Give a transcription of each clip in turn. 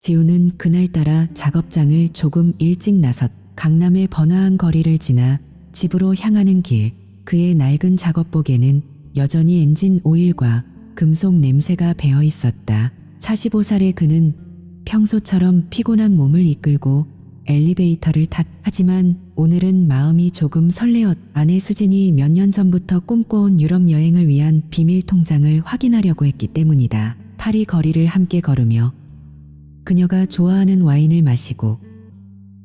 지우는 그날따라 작업장을 조금 일찍 나섰 강남의 번화한 거리를 지나 집으로 향하는 길, 그의 낡은 작업복에는 여전히 엔진 오일과 금속 냄새가 배어 있었다. 45살의 그는 평소처럼 피곤한 몸을 이끌고 엘리베이터를 하지만 오늘은 마음이 조금 설레었. 아내 수진이 몇 년 전부터 꿈꿔온 유럽 여행을 위한 비밀 통장을 확인하려고 했기 때문이다. 파리 거리를 함께 걸으며 그녀가 좋아하는 와인을 마시고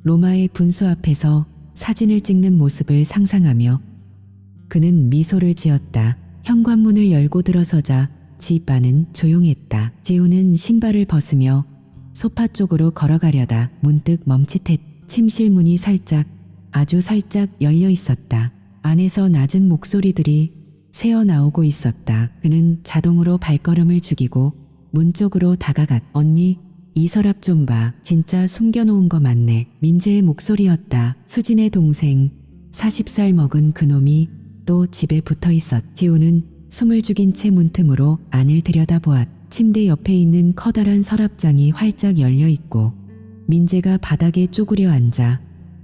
로마의 분수 앞에서 사진을 찍는 모습을 상상하며 그는 미소를 지었다. 현관문을 열고 들어서자 집 안은 조용했다. 지우는 신발을 벗으며 소파 쪽으로 걸어가려다 문득 멈칫했. 침실 문이 아주 살짝 열려 있었다. 안에서 낮은 목소리들이 새어나오고 있었다. 그는 자동으로 발걸음을 죽이고 문 쪽으로 다가갔. 언니, 이 서랍 좀 봐. 진짜 숨겨놓은 거 많네. 민재의 목소리였다. 수진의 동생, 40살 먹은 그놈이 또 집에 붙어 있었. 지우는 숨을 죽인 채 문틈으로 안을 들여다보았. 침대 옆에 있는 커다란 서랍장이 활짝 열려 있고 민재가 바닥에 쪼그려 앉아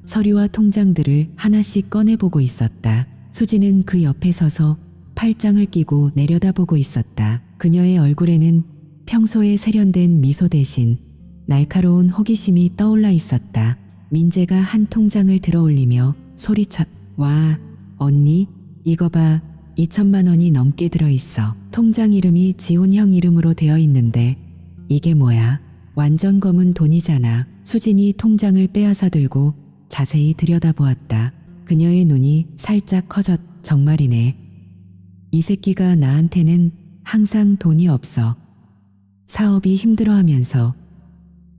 서류와 통장들을 하나씩 꺼내보고 있었다. 수진은 그 옆에 서서 팔짱을 끼고 내려다보고 있었다. 그녀의 얼굴에는 평소에 세련된 미소 대신 날카로운 호기심이 떠올라 있었다. 민재가 한 통장을 들어올리며 소리쳤. 와, 언니, 이거 봐. 2천만 원이 넘게 들어있어. 통장 이름이 지훈 형 이름으로 되어 있는데 이게 뭐야? 완전 검은 돈이잖아. 수진이 통장을 빼앗아 들고 자세히 들여다보았다. 그녀의 눈이 살짝 커졌. 정말이네. 이 새끼가 나한테는 항상 돈이 없어. 사업이 힘들어하면서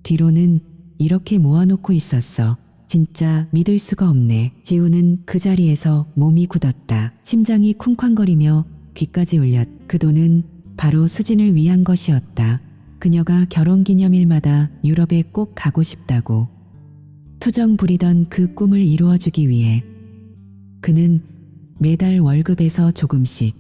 뒤로는 이렇게 모아놓고 있었어. 진짜 믿을 수가 없네. 지우는 그 자리에서 몸이 굳었다. 심장이 쿵쾅거리며 귀까지 울렸. 그 돈은 바로 수진을 위한 것이었다. 그녀가 결혼기념일마다 유럽에 꼭 가고 싶다고 투정 부리던 그 꿈을 이루어주기 위해 그는 매달 월급에서 조금씩,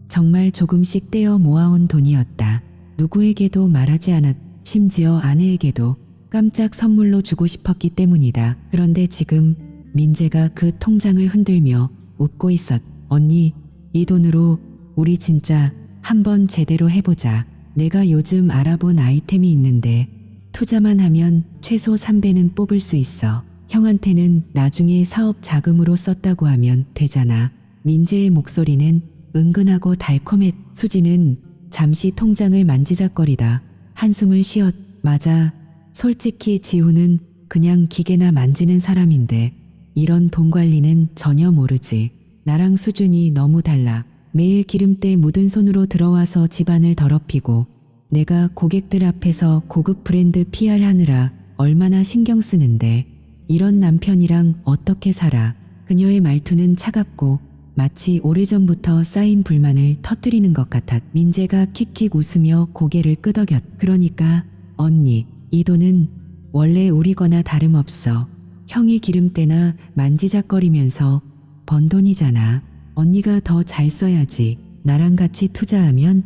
정말 조금씩 떼어 모아온 돈이었다. 누구에게도 말하지 않았. 심지어 아내에게도 깜짝 선물로 주고 싶었기 때문이다. 그런데 지금 민재가 그 통장을 흔들며 웃고 있었. 언니, 이 돈으로 우리 진짜 한번 제대로 해보자. 내가 요즘 알아본 아이템이 있는데 투자만 하면 최소 3배는 뽑을 수 있어. 형한테는 나중에 사업 자금으로 썼다고 하면 되잖아. 민재의 목소리는 은근하고 달콤했. 수지는 잠시 통장을 만지작거리다 한숨을 쉬었. 맞아. 솔직히 지우는 그냥 기계나 만지는 사람인데 이런 돈 관리는 전혀 모르지. 나랑 수준이 너무 달라. 매일 기름때 묻은 손으로 들어와서 집안을 더럽히고 내가 고객들 앞에서 고급 브랜드 PR 하느라 얼마나 신경 쓰는데 이런 남편이랑 어떻게 살아. 그녀의 말투는 차갑고 마치 오래전부터 쌓인 불만을 터뜨리는 것 같았. 민재가 킥킥 웃으며 고개를 끄덕였. 그러니까 언니, 이 돈은 원래 우리거나 다름없어. 형이 기름때나 만지작거리면서 번 돈이잖아. 언니가 더 잘 써야지. 나랑 같이 투자하면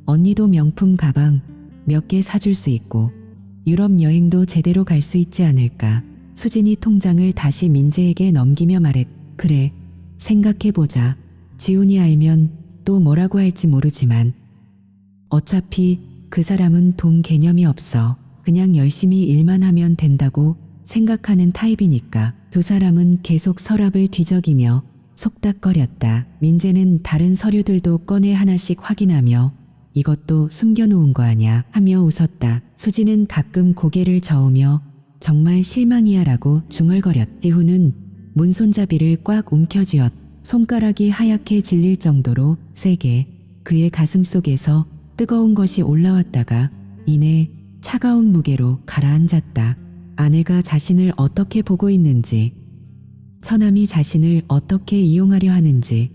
언니도 명품 가방 몇 개 사줄 수 있고 유럽 여행도 제대로 갈 수 있지 않을까. 수진이 통장을 다시 민재에게 넘기며 말했. 그래, 생각해보자. 지훈이 알면 또 뭐라고 할지 모르지만 어차피 그 사람은 돈 개념이 없어. 그냥 열심히 일만 하면 된다고 생각하는 타입이니까. 두 사람은 계속 서랍을 뒤적이며 속닥거렸다. 민재는 다른 서류들도 꺼내 하나씩 확인하며 이것도 숨겨놓은 거 아냐 하며 웃었다. 수지는 가끔 고개를 저으며 정말 실망이야 라고 중얼거렸. 지훈은 문손잡이를 꽉 움켜쥐었. 손가락이 하얗게 질릴 정도로 세게. 그의 가슴 속에서 뜨거운 것이 올라왔다가 이내 차가운 무게로 가라앉았다. 아내가 자신을 어떻게 보고 있는지, 처남이 자신을 어떻게 이용하려 하는지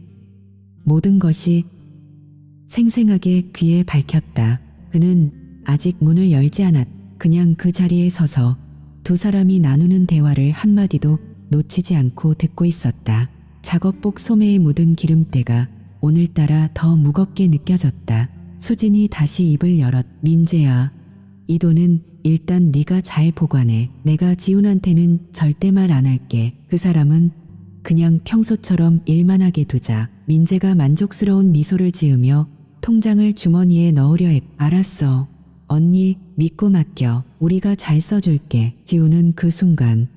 모든 것이 생생하게 귀에 밝혔다. 그는 아직 문을 열지 않았. 그냥 그 자리에 서서 두 사람이 나누는 대화를 한마디도 놓치지 않고 듣고 있었다. 작업복 소매에 묻은 기름때가 오늘따라 더 무겁게 느껴졌다. 수진이 다시 입을 열었. 민재야, 이 돈은 일단 네가 잘 보관해. 내가 지훈한테는 절대 말 안 할게. 그 사람은 그냥 평소처럼 일만 하게 두자. 민재가 만족스러운 미소를 지으며 통장을 주머니에 넣으려 했. 알았어. 언니 믿고 맡겨. 우리가 잘 써줄게. 지훈은 그 순간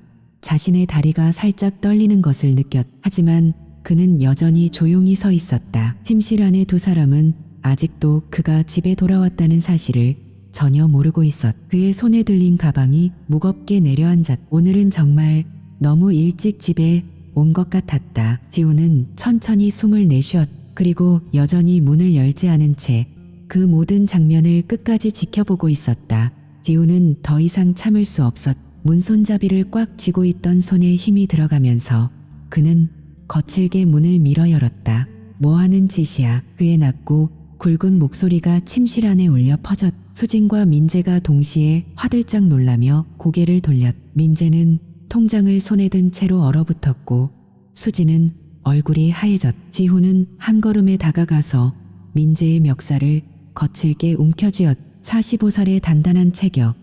자신의 다리가 살짝 떨리는 것을 느꼈. 하지만 그는 여전히 조용히 서 있었다. 침실 안의 두 사람은 아직도 그가 집에 돌아왔다는 사실을 전혀 모르고 있었. 그의 손에 들린 가방이 무겁게 내려앉았. 오늘은 정말 너무 일찍 집에 온 것 같았다. 지훈은 천천히 숨을 내쉬었. 그리고 여전히 문을 열지 않은 채 그 모든 장면을 끝까지 지켜보고 있었다. 지훈은 더 이상 참을 수 없었. 문 손잡이를 꽉 쥐고 있던 손에 힘이 들어가면서 그는 거칠게 문을 밀어 열었다. 뭐 하는 짓이야. 그의 낮고 굵은 목소리가 침실 안에 울려 퍼졌. 수진과 민재가 동시에 화들짝 놀라며 고개를 돌렸. 민재는 통장을 손에 든 채로 얼어붙었고 수진은 얼굴이 하얘졌. 지훈은 한 걸음에 다가가서 민재의 멱살을 거칠게 움켜쥐었. 45살의 단단한 체격,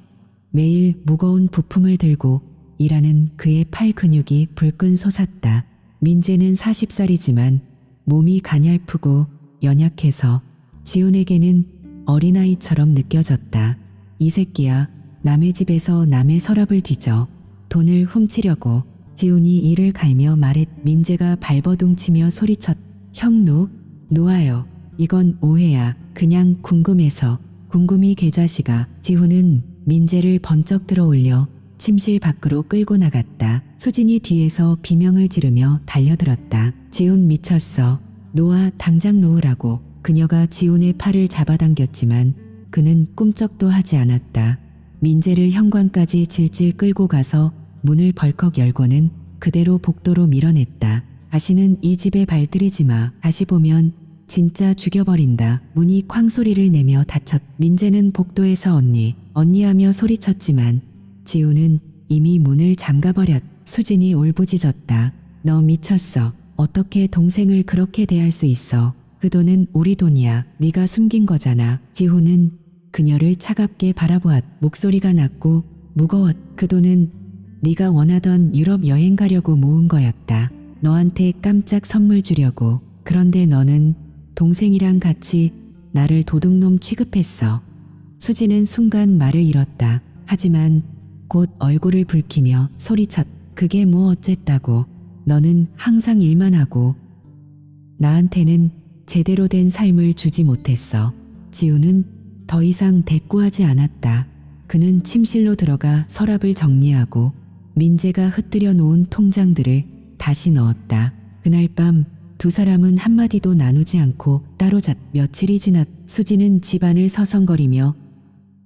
매일 무거운 부품을 들고 일하는 그의 팔 근육이 불끈 솟았다. 민재는 40살이지만 몸이 가냘프고 연약해서 지훈에게는 어린아이처럼 느껴졌다. 이 새끼야, 남의 집에서 남의 서랍을 뒤져 돈을 훔치려고. 지훈이 이를 갈며 말했. 민재가 발버둥치며 소리쳤. 형 놓아요. 이건 오해야. 그냥 궁금해서. 궁금이 개자식아. 지훈은 민재를 번쩍 들어 올려 침실 밖으로 끌고 나갔다. 수진이 뒤에서 비명을 지르며 달려들었다. 지훈 미쳤어. 놓아, 당장 놓으라고. 그녀가 지훈의 팔을 잡아당겼지만 그는 꿈쩍도 하지 않았다. 민재를 현관까지 질질 끌고 가서 문을 벌컥 열고는 그대로 복도로 밀어냈다. 다시는 이 집에 발들이지 마. 다시 보면 진짜 죽여버린다. 문이 쾅 소리를 내며 닫혔. 민재는 복도에서 언니 하며 소리쳤지만 지훈은 이미 문을 잠가버렸. 수진이 울부짖었다. 너 미쳤어. 어떻게 동생을 그렇게 대할 수 있어. 그 돈은 우리 돈이야. 네가 숨긴 거잖아. 지훈은 그녀를 차갑게 바라보았. 목소리가 낮고 무거웠. 그 돈은 네가 원하던 유럽 여행 가려고 모은 거였다. 너한테 깜짝 선물 주려고. 그런데 너는 동생이랑 같이 나를 도둑놈 취급했어. 수지는 순간 말을 잃었다. 하지만 곧 얼굴을 붉히며 소리쳤. 그게 뭐 어쨌다고. 너는 항상 일만 하고 나한테는 제대로 된 삶을 주지 못했어. 지훈은 더 이상 대꾸하지 않았다. 그는 침실로 들어가 서랍을 정리하고 민재가 흩뜨려 놓은 통장들을 다시 넣었다. 그날 밤 두 사람은 한마디도 나누지 않고 따로 잤. 며칠이 지났. 수지는 집안을 서성거리며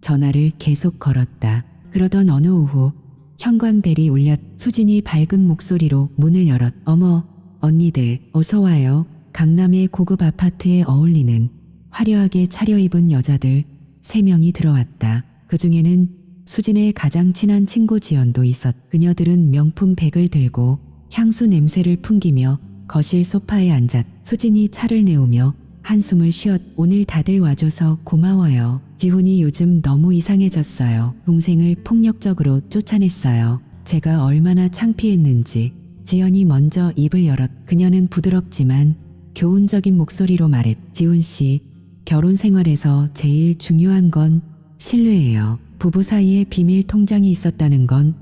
전화를 계속 걸었다. 그러던 어느 오후 현관벨이 울렸. 수진이 밝은 목소리로 문을 열었. 어머, 언니들 어서 와요. 강남의 고급 아파트에 어울리는 화려하게 차려입은 여자들 3명이 들어왔다. 그 중에는 수진의 가장 친한 친구 지연도 있었. 그녀들은 명품 백을 들고 향수 냄새를 풍기며 거실 소파에 앉았. 수진이 차를 내오며 한숨을 쉬었. 오늘 다들 와줘서 고마워요. 지훈이 요즘 너무 이상해졌어요. 동생을 폭력적으로 쫓아냈어요. 제가 얼마나 창피했는지. 지연이 먼저 입을 열었. 그녀는 부드럽지만 교훈적인 목소리로 말했. 지훈 씨, 결혼 생활에서 제일 중요한 건 신뢰예요. 부부 사이에 비밀 통장이 있었다는 건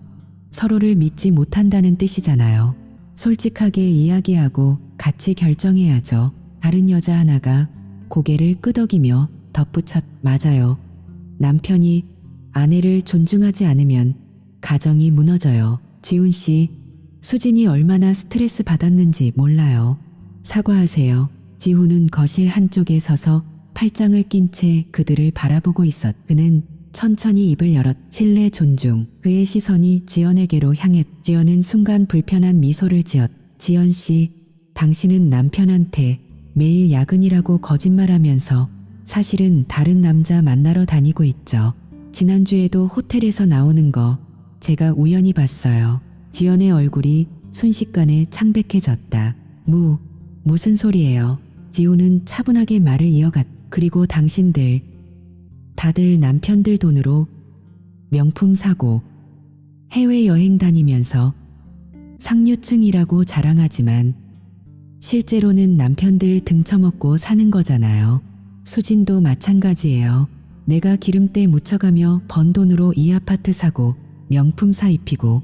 서로를 믿지 못한다는 뜻이잖아요. 솔직하게 이야기하고 같이 결정해야죠. 다른 여자 하나가 고개를 끄덕이며 덧붙였. 맞아요. 남편이 아내를 존중하지 않으면 가정이 무너져요. 지훈 씨, 수진이 얼마나 스트레스 받았는지 몰라요. 사과하세요. 지훈은 거실 한쪽에 서서 팔짱을 낀 채 그들을 바라보고 있었. 그는 천천히 입을 열었. 신뢰 존중. 그의 시선이 지연에게로 향했. 지연은 순간 불편한 미소를 지었. 지연 씨, 당신은 남편한테 매일 야근이라고 거짓말하면서 사실은 다른 남자 만나러 다니고 있죠. 지난주에도 호텔에서 나오는 거 제가 우연히 봤어요. 지연의 얼굴이 순식간에 창백해졌다. 무슨 소리예요? 지훈은 차분하게 말을 이어갔. 그리고 당신들 다들 남편들 돈으로 명품 사고, 해외여행 다니면서 상류층이라고 자랑하지만 실제로는 남편들 등쳐먹고 사는 거잖아요. 수진도 마찬가지예요. 내가 기름때 묻혀가며 번 돈으로 이 아파트 사고 명품 사 입히고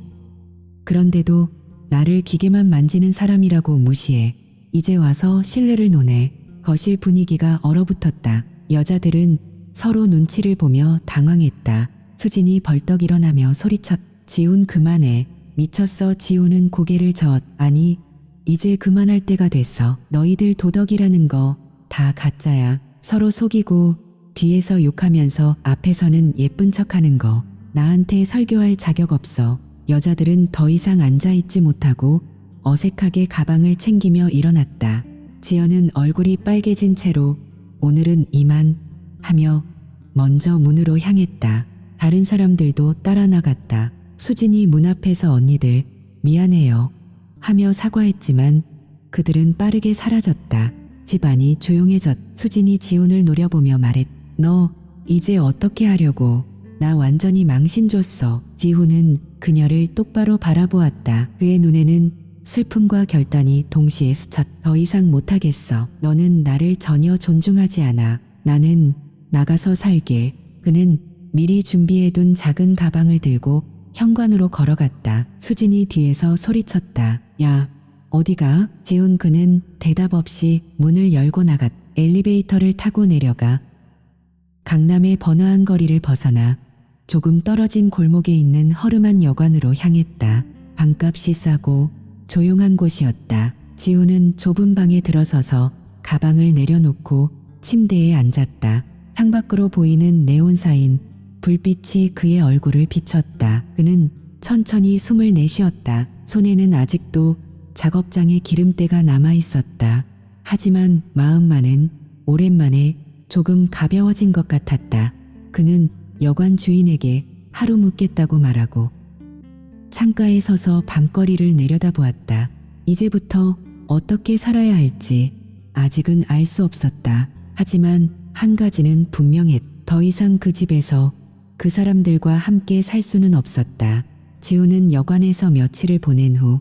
그런데도 나를 기계만 만지는 사람이라고 무시해. 이제 와서 신뢰를 논해. 거실 분위기가 얼어붙었다. 여자들은 서로 눈치를 보며 당황했다. 수진이 벌떡 일어나며 소리쳤. 지훈 그만해. 미쳤어. 지훈은 고개를 저었. 아니, 이제 그만할 때가 됐어. 너희들 도덕이라는 거 다 가짜야. 서로 속이고 뒤에서 욕하면서 앞에서는 예쁜 척하는 거. 나한테 설교할 자격 없어. 여자들은 더 이상 앉아있지 못하고 어색하게 가방을 챙기며 일어났다. 지연은 얼굴이 빨개진 채로 오늘은 이만 하며 먼저 문으로 향했다. 다른 사람들도 따라 나갔다. 수진이 문 앞에서 언니들 미안해요 하며 사과했지만 그들은 빠르게 사라졌다. 집안이 조용해졌. 수진이 지훈을 노려보며 말했. 너 이제 어떻게 하려고? 나 완전히 망신 줬어. 지훈은 그녀를 똑바로 바라보았다. 그의 눈에는 슬픔과 결단이 동시에 스쳤. 더 이상 못하겠어. 너는 나를 전혀 존중하지 않아. 나는 나가서 살게. 그는 미리 준비해둔 작은 가방을 들고 현관으로 걸어갔다. 수진이 뒤에서 소리쳤다. 야, 어디가? 지훈. 그는 대답 없이 문을 열고 나갔. 엘리베이터를 타고 내려가 강남의 번화한 거리를 벗어나 조금 떨어진 골목에 있는 허름한 여관으로 향했다. 방값이 싸고 조용한 곳이었다. 지훈은 좁은 방에 들어서서 가방을 내려놓고 침대에 앉았다. 창밖으로 보이는 네온사인 불빛이 그의 얼굴을 비췄다. 그는 천천히 숨을 내쉬었다. 손에는 아직도 작업장에 기름때가 남아있었다. 하지만 마음만은 오랜만에 조금 가벼워진 것 같았다. 그는 여관 주인에게 하루 묵겠다고 말하고 창가에 서서 밤거리를 내려다보았다. 이제부터 어떻게 살아야 할지 아직은 알 수 없었다. 하지만 한 가지는 분명했. 더 이상 그 집에서 그 사람들과 함께 살 수는 없었다. 지훈은 여관에서 며칠을 보낸 후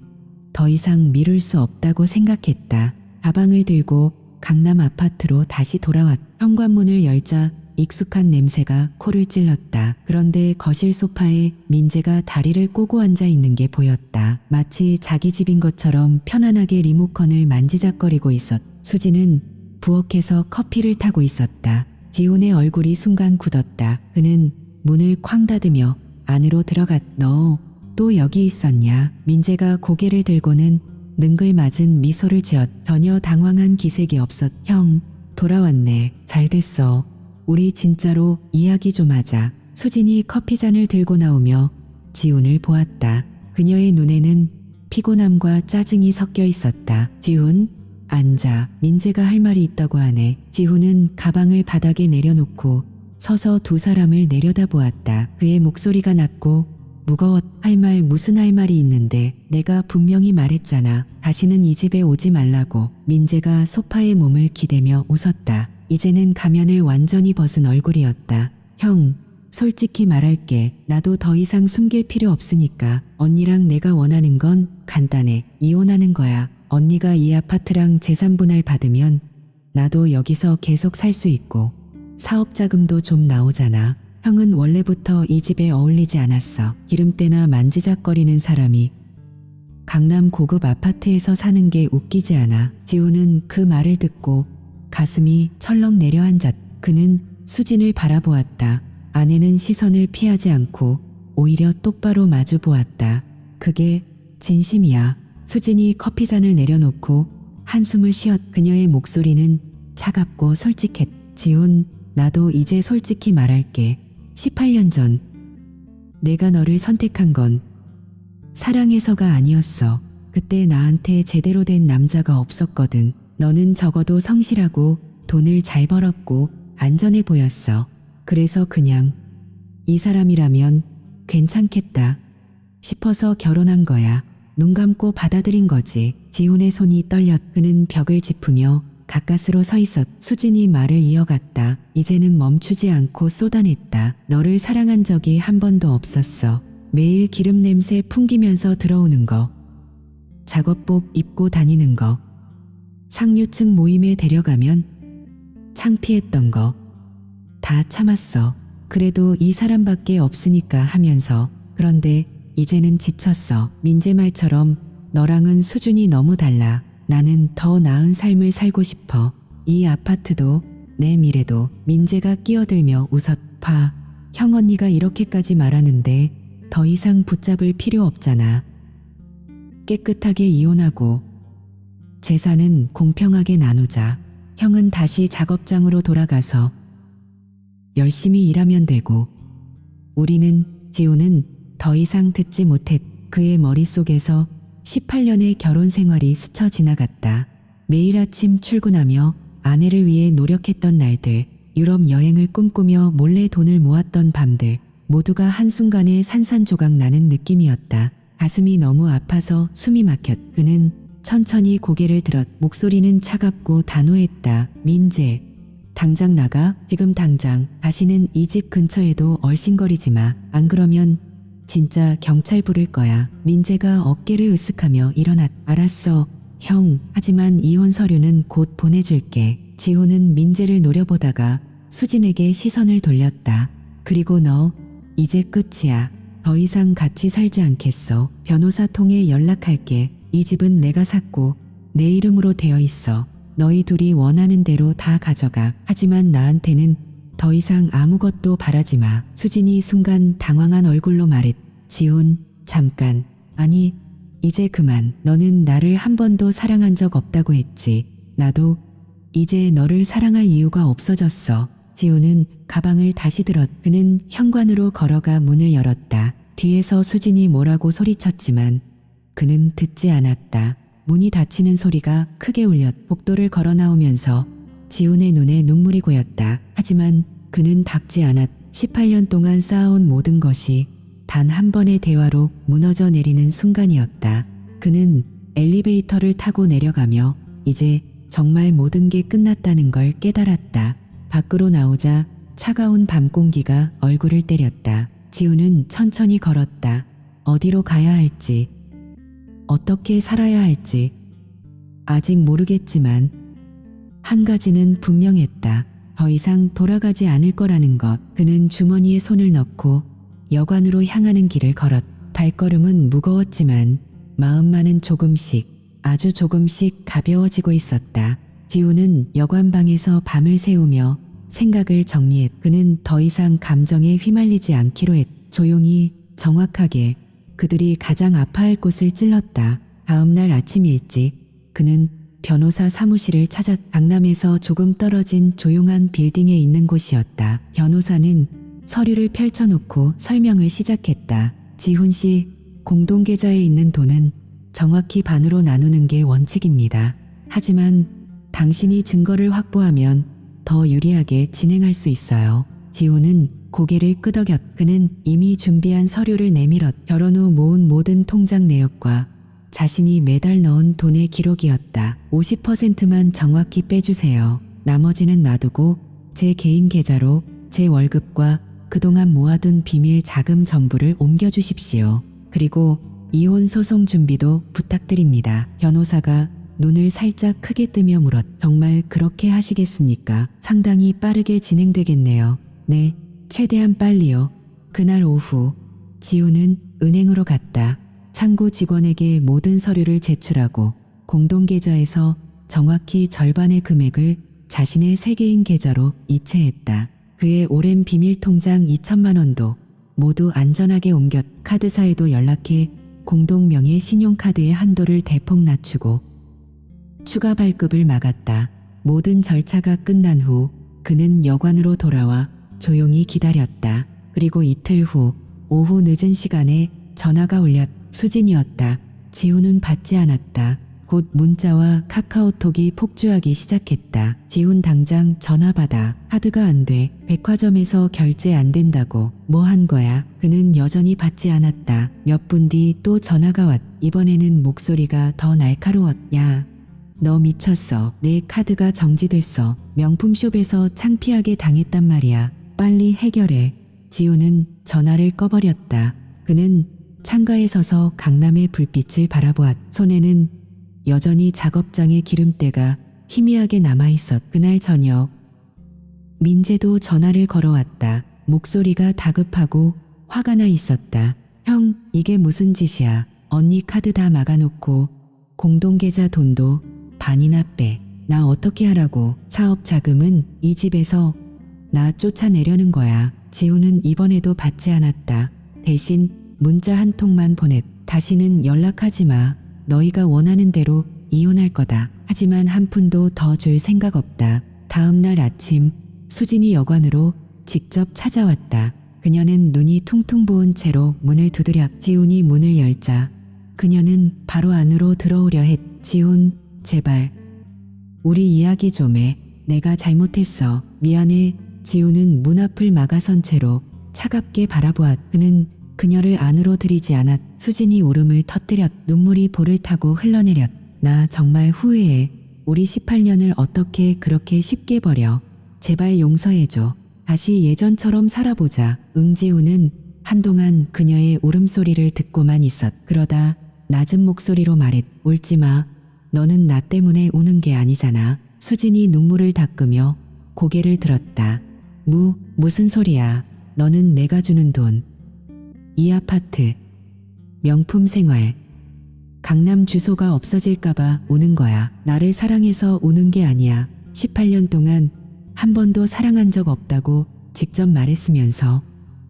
더 이상 미룰 수 없다고 생각했다. 가방을 들고 강남 아파트로 다시 돌아왔. 현관문을 열자 익숙한 냄새가 코를 찔렀다. 그런데 거실 소파에 민재가 다리를 꼬고 앉아 있는 게 보였다. 마치 자기 집인 것처럼 편안하게 리모컨을 만지작거리고 있었. 수지는 부엌에서 커피를 타고 있었다. 지훈의 얼굴이 순간 굳었다. 그는 문을 쾅 닫으며 안으로 들어갔. 너 또 여기 있었냐? 민재가 고개를 들고는 능글맞은 미소를 지었. 전혀 당황한 기색이 없었. 형, 돌아왔네. 잘 됐어. 우리 진짜로 이야기 좀 하자. 수진이 커피잔을 들고 나오며 지훈을 보았다. 그녀의 눈에는 피곤함과 짜증이 섞여 있었다. 지훈, 앉아. 민재가 할 말이 있다고 하네. 지훈은 가방을 바닥에 내려놓고 서서 두 사람을 내려다보았다. 그의 목소리가 낮고 무거웠. 무슨 할 말이 있는데. 내가 분명히 말했잖아. 다시는 이 집에 오지 말라고. 민재가 소파에 몸을 기대며 웃었다. 이제는 가면을 완전히 벗은 얼굴이었다. 형, 솔직히 말할게. 나도 더 이상 숨길 필요 없으니까. 언니랑 내가 원하는 건 간단해. 이혼하는 거야. 언니가 이 아파트랑 재산 분할 받으면 나도 여기서 계속 살 수 있고 사업 자금도 좀 나오잖아. 형은 원래부터 이 집에 어울리지 않았어. 기름때나 만지작거리는 사람이 강남 고급 아파트에서 사는 게 웃기지 않아. 지훈은 그 말을 듣고 가슴이 철렁 내려앉았. 그는 수진을 바라보았다. 아내는 시선을 피하지 않고 오히려 똑바로 마주 보았다. 그게 진심이야. 수진이 커피잔을 내려놓고 한숨을 쉬었. 그녀의 목소리는 차갑고 솔직했. 지훈, 나도 이제 솔직히 말할게. 18년 전 내가 너를 선택한 건 사랑해서가 아니었어. 그때 나한테 제대로 된 남자가 없었거든. 너는 적어도 성실하고 돈을 잘 벌었고 안전해 보였어. 그래서 그냥 이 사람이라면 괜찮겠다 싶어서 결혼한 거야. 눈 감고 받아들인 거지. 지훈의 손이 떨렸. 그는 벽을 짚으며 가까스로 서 있었. 수진이 말을 이어갔다. 이제는 멈추지 않고 쏟아냈다. 너를 사랑한 적이 한 번도 없었어. 매일 기름 냄새 풍기면서 들어오는 거. 작업복 입고 다니는 거. 상류층 모임에 데려가면 창피했던 거. 다 참았어. 그래도 이 사람밖에 없으니까 하면서. 그런데 이제는 지쳤어. 민재 말처럼 너랑은 수준이 너무 달라. 나는 더 나은 삶을 살고 싶어. 이 아파트도 내 미래도. 민재가 끼어들며 웃었. 봐. 형 언니가 이렇게까지 말하는데 더 이상 붙잡을 필요 없잖아. 깨끗하게 이혼하고 재산은 공평하게 나누자. 형은 다시 작업장으로 돌아가서 열심히 일하면 되고. 우리는, 지우는 더 이상 듣지 못했. 그의 머릿속에서 18년의 결혼 생활이 스쳐 지나갔다. 매일 아침 출근하며 아내를 위해 노력했던 날들, 유럽 여행을 꿈꾸며 몰래 돈을 모았던 밤들, 모두가 한순간에 산산조각 나는 느낌이었다. 가슴이 너무 아파서 숨이 막혔. 그는 천천히 고개를 들었. 목소리는 차갑고 단호했다. 민재, 당장 나가. 지금 당장. 다시는 이 집 근처에도 얼씬거리지 마. 안 그러면 진짜 경찰 부를 거야. 민재가 어깨를 으쓱하며 일어났. 알았어, 형. 하지만 이혼 서류는 곧 보내줄게. 지호는 민재를 노려보다가 수진에게 시선을 돌렸다. 그리고 너, 이제 끝이야. 더 이상 같이 살지 않겠어. 변호사 통해 연락할게. 이 집은 내가 샀고 내 이름으로 되어 있어. 너희 둘이 원하는 대로 다 가져가. 하지만 나한테는 더 이상 아무것도 바라지 마. 수진이 순간 당황한 얼굴로 말했. 지훈, 잠깐. 아니, 이제 그만. 너는 나를 한 번도 사랑한 적 없다고 했지. 나도 이제 너를 사랑할 이유가 없어졌어. 지훈은 가방을 다시 들었. 그는 현관으로 걸어가 문을 열었다. 뒤에서 수진이 뭐라고 소리쳤지만 그는 듣지 않았다. 문이 닫히는 소리가 크게 울렸. 복도를 걸어 나오면서 지훈의 눈에 눈물이 고였다. 하지만 그는 닫지 않았. 18년 동안 쌓아온 모든 것이 단 한 번의 대화로 무너져 내리는 순간이었다. 그는 엘리베이터를 타고 내려가며 이제 정말 모든 게 끝났다는 걸 깨달았다. 밖으로 나오자 차가운 밤 공기가 얼굴을 때렸다. 지우는 천천히 걸었다. 어디로 가야 할지, 어떻게 살아야 할지 아직 모르겠지만 한 가지는 분명했다. 더 이상 돌아가지 않을 거라는 것. 그는 주머니에 손을 넣고 여관으로 향하는 길을 걸었. 발걸음은 무거웠지만 마음만은 조금씩, 아주 조금씩 가벼워지고 있었다. 지우는 여관방에서 밤을 새우며 생각을 정리했. 그는 더 이상 감정에 휘말리지 않기로 했. 조용히, 정확하게 그들이 가장 아파할 곳을 찔렀다. 다음 날 아침 일찍 그는 변호사 사무실을 찾았. 강남에서 조금 떨어진 조용한 빌딩에 있는 곳이었다. 변호사는 서류를 펼쳐놓고 설명을 시작했다. 지훈 씨, 공동계좌에 있는 돈은 정확히 반으로 나누는 게 원칙입니다. 하지만 당신이 증거를 확보하면 더 유리하게 진행할 수 있어요. 지훈은 고개를 끄덕였. 그는 이미 준비한 서류를 내밀었. 결혼 후 모은 모든 통장 내역과 자신이 매달 넣은 돈의 기록이었다. 50%만 정확히 빼주세요. 나머지는 놔두고 제 개인 계좌로 제 월급과 그동안 모아둔 비밀 자금 전부를 옮겨주십시오. 그리고 이혼 소송 준비도 부탁드립니다. 변호사가 눈을 살짝 크게 뜨며 물었. 정말 그렇게 하시겠습니까? 상당히 빠르게 진행되겠네요. 네, 최대한 빨리요. 그날 오후 지우는 은행으로 갔다. 창구 직원에게 모든 서류를 제출하고 공동계좌에서 정확히 절반의 금액을 자신의 세계인 계좌로 이체했다. 그의 오랜 비밀 통장 2천만 원도 모두 안전하게 옮겼. 카드사에도 연락해 공동명의 신용카드의 한도를 대폭 낮추고 추가 발급을 막았다. 모든 절차가 끝난 후 그는 여관으로 돌아와 조용히 기다렸다. 그리고 이틀 후 오후 늦은 시간에 전화가 울렸. 수진이었다. 지훈은 받지 않았다. 곧 문자와 카카오톡이 폭주하기 시작했다. 지훈 당장 전화 받아. 카드가 안 돼. 백화점에서 결제 안 된다고. 뭐 한 거야? 그는 여전히 받지 않았다. 몇 분 뒤 또 전화가 왔. 이번에는 목소리가 더 날카로웠. 야, 너 미쳤어. 내 카드가 정지됐어. 명품숍에서 창피하게 당했단 말이야. 빨리 해결해. 지우는 전화를 꺼버렸다. 그는 창가에 서서 강남의 불빛을 바라보았. 손에는 여전히 작업장의 기름때가 희미하게 남아있었. 그날 저녁 민재도 전화를 걸어왔다. 목소리가 다급하고 화가 나 있었다. 형, 이게 무슨 짓이야. 언니 카드 다 막아놓고 공동계좌 돈도 반이나 빼. 나 어떻게 하라고. 사업 자금은 이 집에서 나 쫓아내려는 거야. 지우는 이번에도 받지 않았다. 대신 문자 한 통만 보냈. 다시는 연락하지 마. 너희가 원하는 대로 이혼할 거다. 하지만 한 푼도 더 줄 생각 없다. 다음 날 아침 수진이 여관으로 직접 찾아왔다. 그녀는 눈이 퉁퉁 부은 채로 문을 두드렸. 지훈이 문을 열자 그녀는 바로 안으로 들어오려 했. 지훈, 제발. 우리 이야기 좀 해. 내가 잘못했어. 미안해. 지훈은 문 앞을 막아선 채로 차갑게 바라보았. 그는 그녀를 안으로 들이지 않았. 수진이 울음을 터뜨렸. 눈물이 볼을 타고 흘러내렸. 나 정말 후회해. 우리 18년을 어떻게 그렇게 쉽게 버려. 제발 용서해줘. 다시 예전처럼 살아보자. 지훈은 한동안 그녀의 울음소리를 듣고만 있었. 그러다 낮은 목소리로 말했. 울지 마. 너는 나 때문에 우는 게 아니잖아. 수진이 눈물을 닦으며 고개를 들었다. 무슨 소리야. 너는 내가 주는 돈, 이 아파트, 명품 생활, 강남 주소가 없어질까봐 우는 거야. 나를 사랑해서 우는 게 아니야. 18년 동안 한 번도 사랑한 적 없다고 직접 말했으면서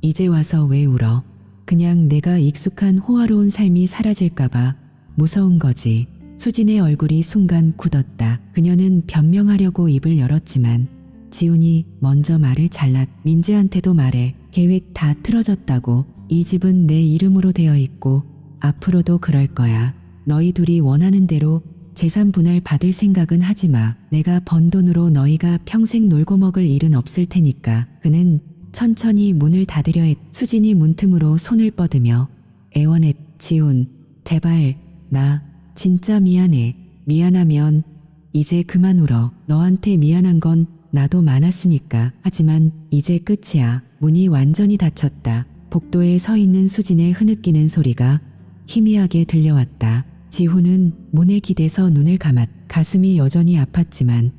이제 와서 왜 울어. 그냥 내가 익숙한 호화로운 삶이 사라질까봐 무서운 거지. 수진의 얼굴이 순간 굳었다. 그녀는 변명하려고 입을 열었지만 지훈이 먼저 말을 잘랐. 민재한테도 말해. 계획 다 틀어졌다고. 이 집은 내 이름으로 되어 있고 앞으로도 그럴 거야. 너희 둘이 원하는 대로 재산 분할 받을 생각은 하지 마. 내가 번 돈으로 너희가 평생 놀고 먹을 일은 없을 테니까. 그는 천천히 문을 닫으려 했. 수진이 문틈으로 손을 뻗으며 애원했. 지훈, 제발. 나 진짜 미안해. 미안하면 이제 그만 울어. 너한테 미안한 건 나도 많았으니까. 하지만 이제 끝이야. 문이 완전히 닫혔다. 복도에 서 있는 수진의 흐느끼는 소리가 희미하게 들려왔다. 지훈은 문에 기대서 눈을 감았. 가슴이 여전히 아팠지만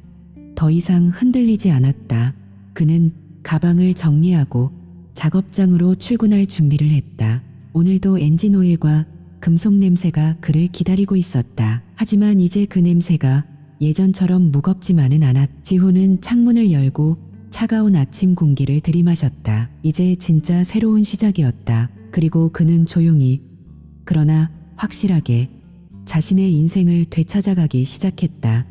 더 이상 흔들리지 않았다. 그는 가방을 정리하고 작업장으로 출근할 준비를 했다. 오늘도 엔진 오일과 금속 냄새가 그를 기다리고 있었다. 하지만 이제 그 냄새가 예전처럼 무겁지만은 않았. 지훈은 창문을 열고 차가운 아침 공기를 들이마셨다. 이제 진짜 새로운 시작이었다. 그리고 그는 조용히, 그러나 확실하게 자신의 인생을 되찾아가기 시작했다.